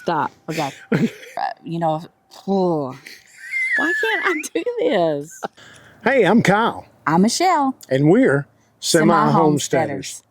Stop. Okay. You know, why can't I do this? Hey, I'm Kyle. I'm Michelle. And we're Semi-homesteaders.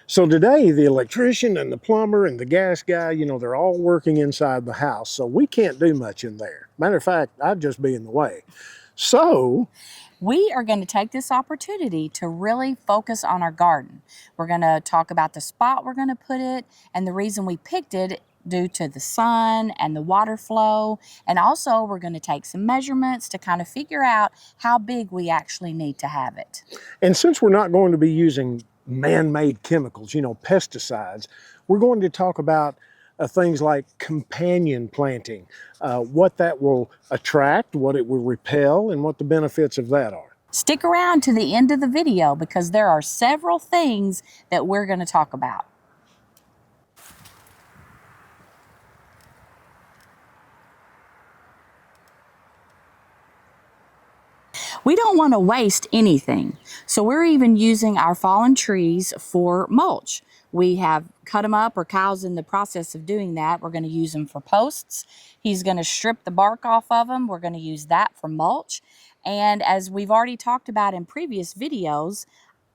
So today, the electrician and the plumber and the gas guy, they're all working inside the house. So we can't do much in there. Matter of fact, I'd just be in the way. So we are going to take this opportunity to really focus on our garden. We're going to talk about the spot we're going to put it and the reason we picked it due to the sun and the water flow. And also we're going to take some measurements to kind of figure out how big we actually need to have it. And since we're not going to be using man-made chemicals, pesticides, we're going to talk about things like companion planting, what that will attract, what it will repel, and what the benefits of that are. Stick around to the end of the video because there are several things that we're going to talk about. We don't want to waste anything, so we're even using our fallen trees for mulch. We have cut them up, or Kyle's in the process of doing that. We're going to use them for posts. He's going to strip the bark off of them. We're going to use that for mulch. And as we've already talked about in previous videos,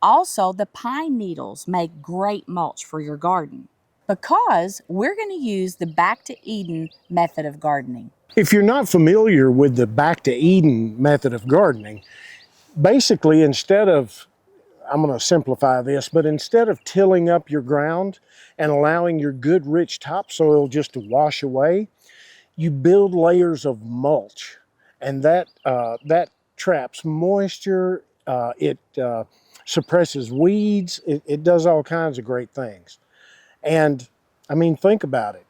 also the pine needles make great mulch for your garden because we're going to use the back to Eden method of gardening. If you're not familiar with the back to Eden method of gardening, basically I'm going to simplify this, but instead of tilling up your ground and allowing your good rich topsoil just to wash away, you build layers of mulch, and that traps moisture, it suppresses weeds, it does all kinds of great things. And I mean, think about it.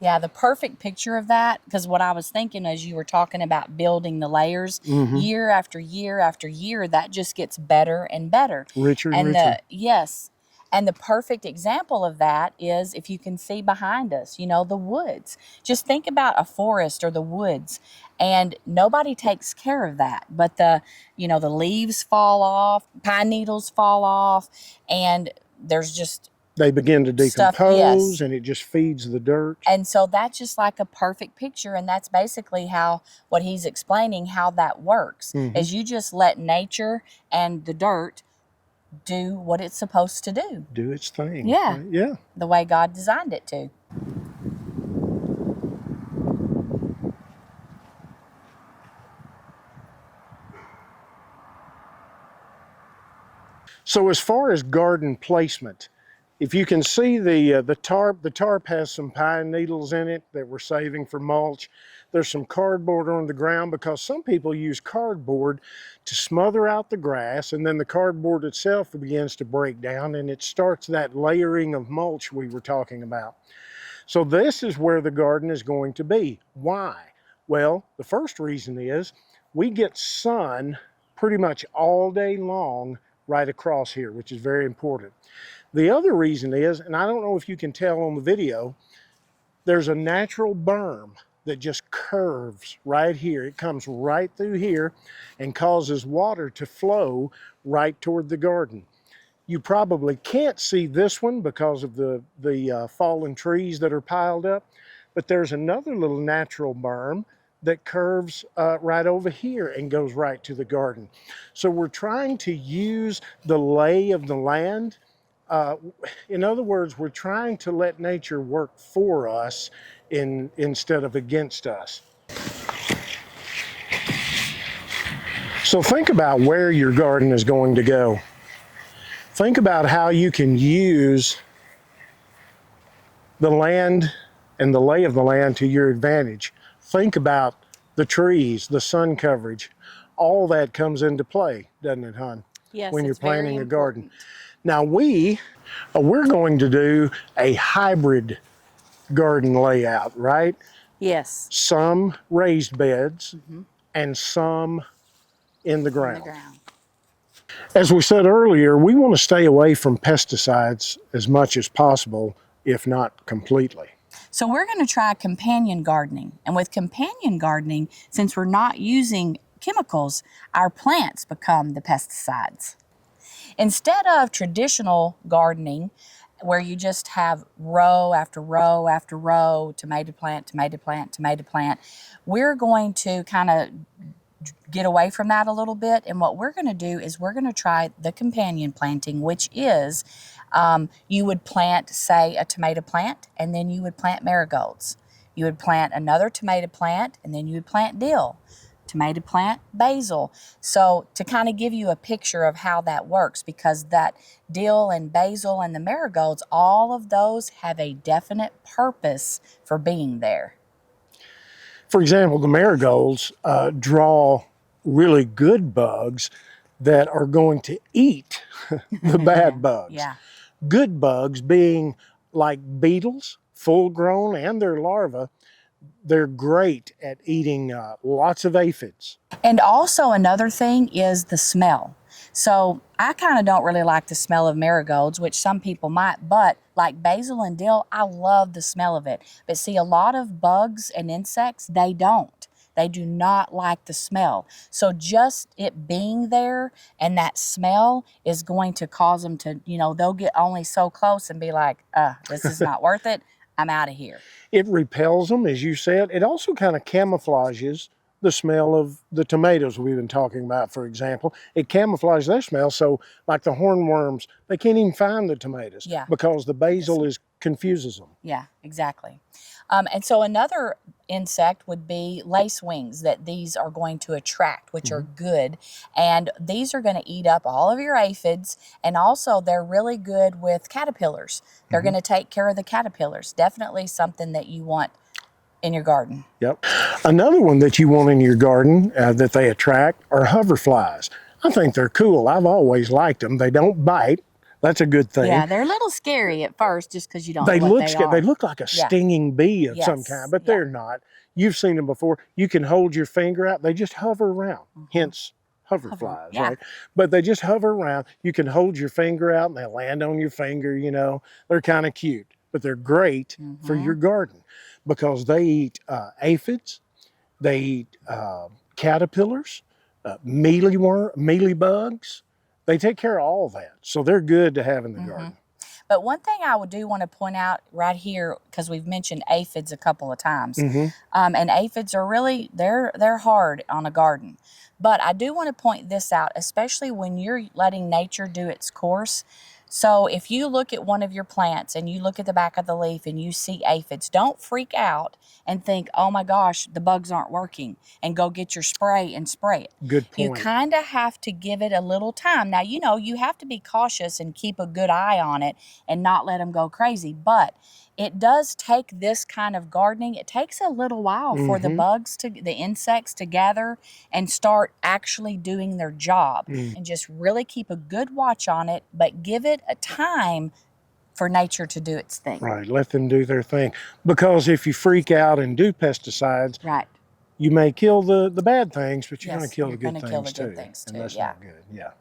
Yeah, the perfect picture of that, because what I was thinking as you were talking about building the layers, year after year after year, that just gets better and better. Richer and richer. Yes. And the perfect example of that is if you can see behind us, the woods. Just think about a forest or the woods, and nobody takes care of that. But the leaves fall off, pine needles fall off, and there's just they begin to decompose stuff, yes. And it just feeds the dirt. And so that's just like a perfect picture. And that's basically what he's explaining, how that works, is you just let nature and the dirt do what it's supposed to do. Do its thing. Yeah. Right? Yeah. The way God designed it to. So as far as garden placement, if you can see the tarp has some pine needles in it that we're saving for mulch. There's some cardboard on the ground because some people use cardboard to smother out the grass, and then the cardboard itself begins to break down and it starts that layering of mulch we were talking about. So this is where the garden is going to be. Why? Well, the first reason is we get sun pretty much all day long right across here, which is very important. The other reason is, and I don't know if you can tell on the video, there's a natural berm that just curves right here. It comes right through here and causes water to flow right toward the garden. You probably can't see this one because of the fallen trees that are piled up, but there's another little natural berm that curves right over here and goes right to the garden. So we're trying to use the lay of the land. In other words, we're trying to let nature work for us instead of against us. So think about where your garden is going to go. Think about how you can use the land and the lay of the land to your advantage. Think about the trees, the sun coverage. All that comes into play, doesn't it, hon? Yes, when you're planting a garden. Important. Now we're going to do a hybrid garden layout, right? Yes. Some raised beds and some in the ground. As we said earlier, we want to stay away from pesticides as much as possible, if not completely. So we're going to try companion gardening. And with companion gardening, since we're not using chemicals, our plants become the pesticides. Instead of traditional gardening, where you just have row after row after row, tomato plant, tomato plant, tomato plant. We're going to kind of get away from that a little bit. And what we're going to do is we're going to try the companion planting, which is you would plant, say, a tomato plant, and then you would plant marigolds. You would plant another tomato plant, and then you would plant dill. Tomato plant, basil. So to kind of give you a picture of how that works, because that dill and basil and the marigolds, all of those have a definite purpose for being there. For example, the marigolds draw really good bugs that are going to eat the bad bugs. Yeah. Good bugs being like beetles, full grown, and their larvae. They're great at eating lots of aphids. And also another thing is the smell. So I kind of don't really like the smell of marigolds, which some people might, but like basil and dill, I love the smell of it. But see, a lot of bugs and insects, they don't. They do not like the smell. So just it being there and that smell is going to cause them to, they'll get only so close and be like, this is not worth it. I'm out of here. It repels them, as you said. It also kind of camouflages the smell of the tomatoes we've been talking about, for example. It camouflages their smell, so like the hornworms, they can't even find the tomatoes because the basil confuses them. Yeah, exactly. And so another insect would be lacewings that these are going to attract, which are good. And these are going to eat up all of your aphids. And also they're really good with caterpillars. They're going to take care of the caterpillars. Definitely something that you want in your garden. Yep. Another one that you want in your garden that they attract are hoverflies. I think they're cool. I've always liked them. They don't bite. That's a good thing. Yeah, they're a little scary at first just because you don't know what they are. They look like a stinging bee of some kind, but they're not. You've seen them before. You can hold your finger out. They just hover around, hence hoverflies, right? But they just hover around. You can hold your finger out and they land on your finger, They're kind of cute, but they're great for your garden because they eat aphids, they eat caterpillars, mealy bugs. They take care of all that. So they're good to have in the garden. But one thing I do want to point out right here, because we've mentioned aphids a couple of times, and aphids are really, they're hard on a garden. But I do want to point this out, especially when you're letting nature do its course. So if you look at one of your plants and you look at the back of the leaf and you see aphids, don't freak out and think, oh my gosh, the bugs aren't working, and go get your spray and spray it. Good point. You kind of have to give it a little time. Now, you have to be cautious and keep a good eye on it and not let them go crazy. But it does take this kind of gardening. It takes a little while for the the insects to gather and start actually doing their job. And just really keep a good watch on it, but give it a time for nature to do its thing. Right, let them do their thing. Because if you freak out and do pesticides, you may kill the bad things, but you're going to kill the good things too. And that's not good,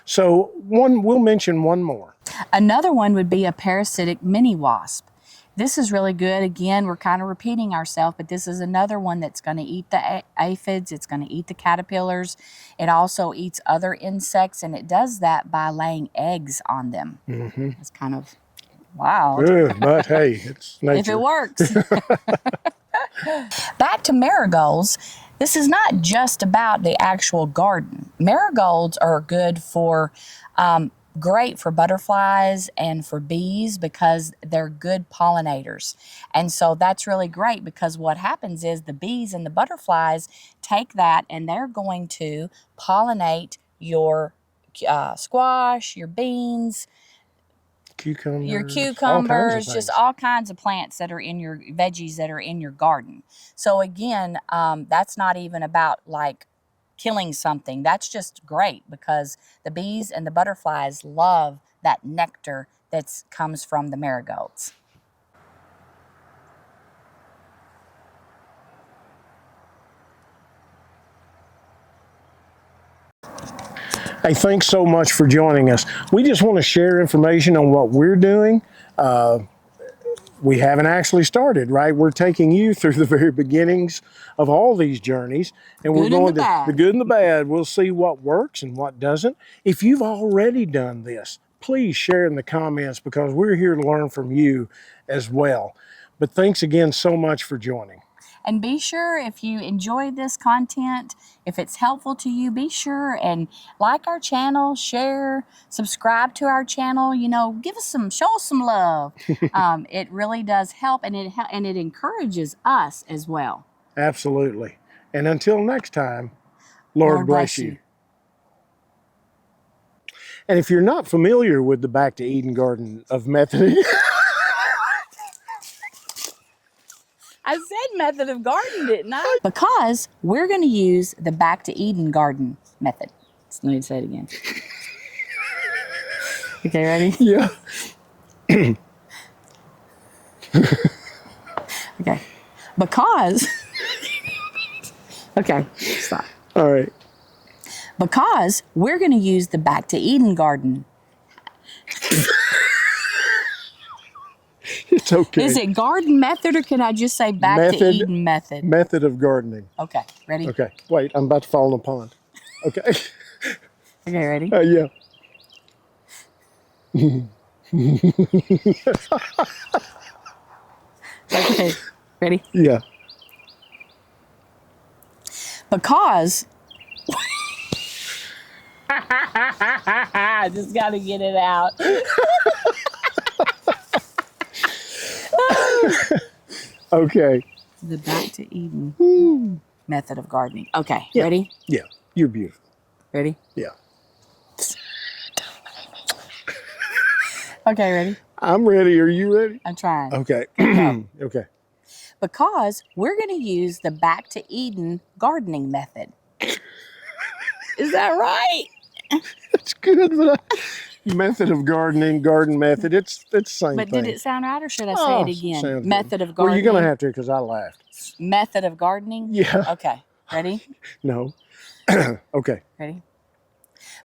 So we'll mention one more. Another one would be a parasitic mini wasp. This is really good. Again, we're kind of repeating ourselves, but this is another one that's going to eat the aphids. It's going to eat the caterpillars. It also eats other insects, and it does that by laying eggs on them. It's kind of wild. But hey, it's nature. If it works. Back to marigolds. This is not just about the actual garden. Marigolds are good for great for butterflies and for bees because they're good pollinators. And so that's really great because what happens is the bees and the butterflies take that and they're going to pollinate your squash, your beans, your cucumbers, just all kinds of plants that are in your veggies that are in your garden. So again, that's not even about like killing something. That's just great because the bees and the butterflies love that nectar that comes from the marigolds. Hey, thanks so much for joining us. We just want to share information on what we're doing. We haven't actually started, right? We're taking you through the very beginnings of all these journeys, and we're going to the good and the bad. We'll see what works and what doesn't. If you've already done this, please share in the comments because we're here to learn from you as well. But thanks again so much for joining. And be sure, if you enjoy this content, if it's helpful to you, be sure and like our channel, share, subscribe to our channel. You know, show us some love. It really does help, and it encourages us as well. Absolutely. And until next time, Lord bless you. And if you're not familiar with the Back to Eden Garden of Method, I said method of garden, didn't I? Because we're going to use the Back to Eden garden method. Let me say it again. Okay, ready? yeah. Okay. Because, okay, stop. All right. Because we're going to use the Back to Eden garden. It's okay. Is it garden method, or can I just say Back to Eden method? Method of gardening. Okay, ready? Okay. Wait, I'm about to fall in a pond. Okay. Okay, ready? Yeah. Okay, ready? Yeah. Because I just got to get it out. Okay. The Back to Eden method of gardening. Okay, Yeah. ready? Yeah. You're beautiful. Ready? Yeah. Okay, ready? I'm ready. Are you ready? I'm trying. Okay. Okay. Because we're going to use the Back to Eden gardening method. Is that right? That's good, but method of gardening, garden method, it's the same But thing. did it sound right, or should I say it again? Sounds Method good. of gardening. Well, you're going to have to because I laughed. Method of gardening? Yeah. Okay, ready? No. Okay. Ready?